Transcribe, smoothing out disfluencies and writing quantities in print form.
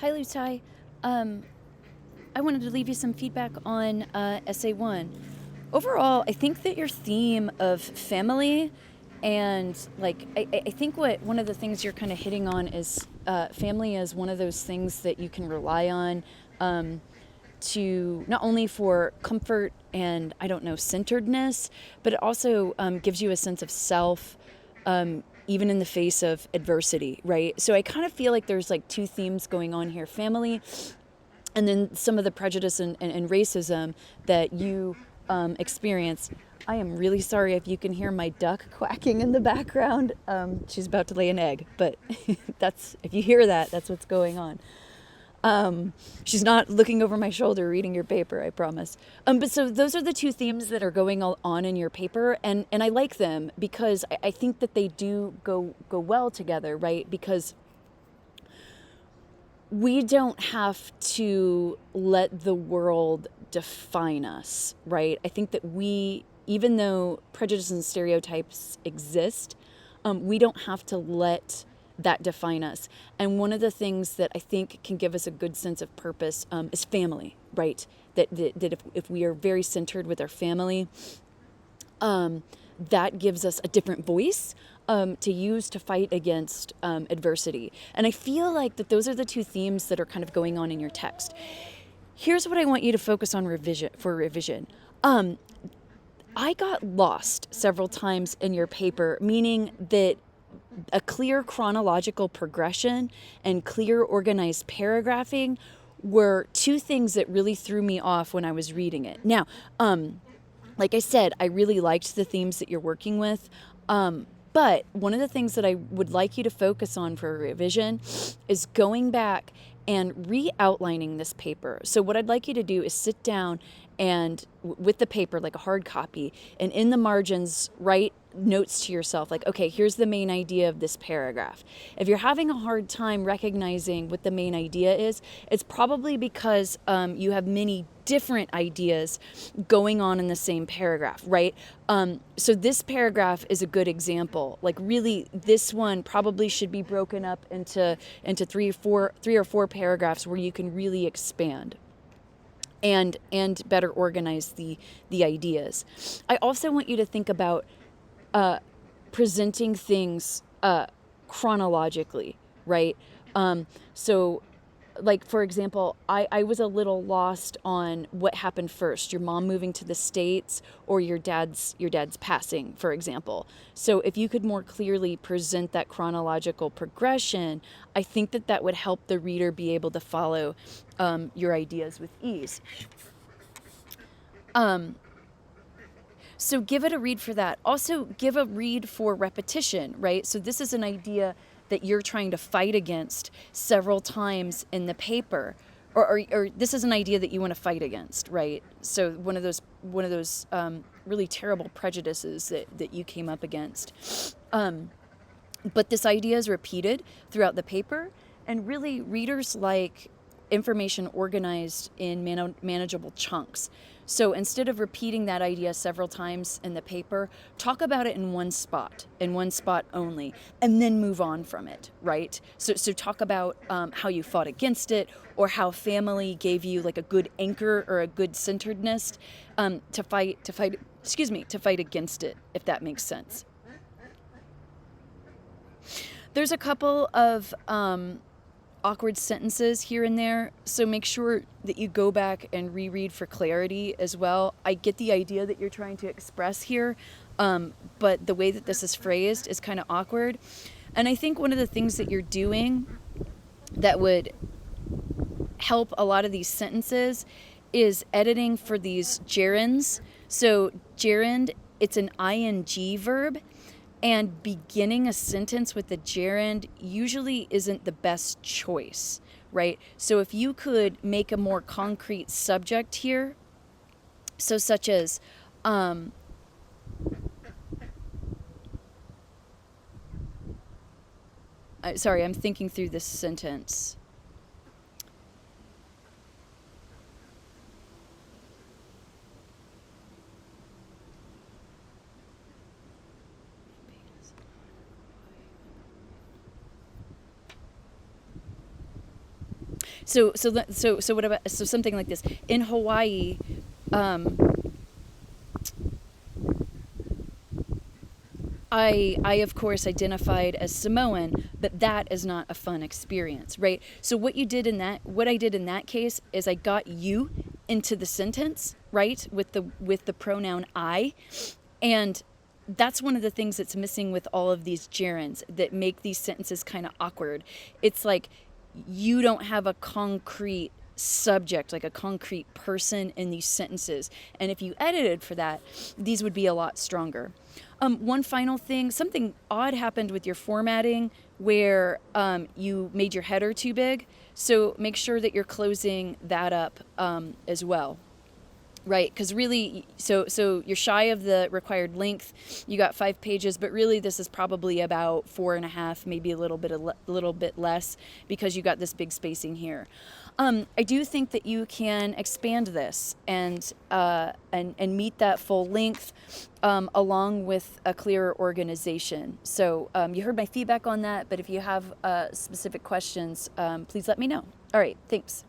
Hi, Lutai. Um, I wanted to leave you some feedback on Essay 1. Overall, I think that your theme of family and I think what one of the things you're kind of hitting on is family is one of those things that you can rely on um, to not only for comfort and I don't know centeredness, but it also gives you a sense of self, even in the face of adversity, right? So I kind of feel like there's like two themes going on here: family, and then some of the prejudice and racism that you experience. I am really sorry if you can hear my duck quacking in the background. She's about to lay an egg, but that's if you hear that, that's what's going on. She's not looking over my shoulder reading your paper, I promise. But so those are the two themes that are going on in your paper, and I like them because I think that they do go well together, right? Because we don't have to let the world define us, right? I think that we, even though prejudice and stereotypes exist, we don't have to let that define us. And one of the things that I think can give us a good sense of purpose is family, right? That if we are very centered with our family, that gives us a different voice to use to fight against adversity. And I feel like that those are the two themes that are kind of going on in your text. Here's what I want you to focus on revision. I got lost several times in your paper, meaning that a clear chronological progression and clear organized paragraphing were two things that really threw me off when I was reading it. Now, like I said, I really liked the themes that you're working with. But one of the things that I would like you to focus on for a revision is going back and re-outlining this paper. So what I'd like you to do is sit down and with the paper, like a hard copy, and in the margins, write notes to yourself like, okay, here's the main idea of this paragraph. If you're having a hard time recognizing what the main idea is, it's probably because you have many different ideas going on in the same paragraph, right? So this paragraph is a good example. Like really, this one probably should be broken up into three or four paragraphs where you can really expand and better organize the ideas. I also want you to think about presenting things chronologically, right? So like for example, I was a little lost on what happened first, your mom moving to the States or your dad's passing, for example. So if you could more clearly present that chronological progression, I think that that would help the reader be able to follow your ideas with ease. So give it a read for that. Also, give a read for repetition, right? So this is an idea that you're trying to fight against several times in the paper. Or this is an idea that you want to fight against, right? So one of those really terrible prejudices that you came up against. But this idea is repeated throughout the paper, and really readers like information organized in manageable chunks. So instead of repeating that idea several times in the paper, talk about it in one spot only, and then move on from it, right? So talk about how you fought against it, or how family gave you like a good anchor or a good centeredness to fight against it, if that makes sense. There's a couple of awkward sentences here and there, so make sure that you go back and reread for clarity as well. I get the idea that you're trying to express here, but the way that this is phrased is kind of awkward. And I think one of the things that you're doing that would help a lot of these sentences is editing for these gerunds. So gerund, it's an ing verb, and beginning a sentence with a gerund usually isn't the best choice, right? So if you could make a more concrete subject here, so such as, sorry, I'm thinking through this sentence. So what about something like this in Hawaii? I of course identified as Samoan, but that is not a fun experience, right? So what I did in that case is I got you into the sentence, right, with the pronoun I, and that's one of the things that's missing with all of these gerunds that make these sentences kind of awkward. It's like you don't have a concrete subject, like a concrete person in these sentences. And if you edited for that, these would be a lot stronger. One final thing, something odd happened with your formatting where you made your header too big. So make sure that you're closing that up as well. Right, because really, so you're shy of the required length. You got 5 pages, but really this is probably about 4.5, maybe a little bit less, because you got this big spacing here. I do think that you can expand this and meet that full length along with a clearer organization. So you heard my feedback on that, but if you have specific questions, please let me know. All right, thanks.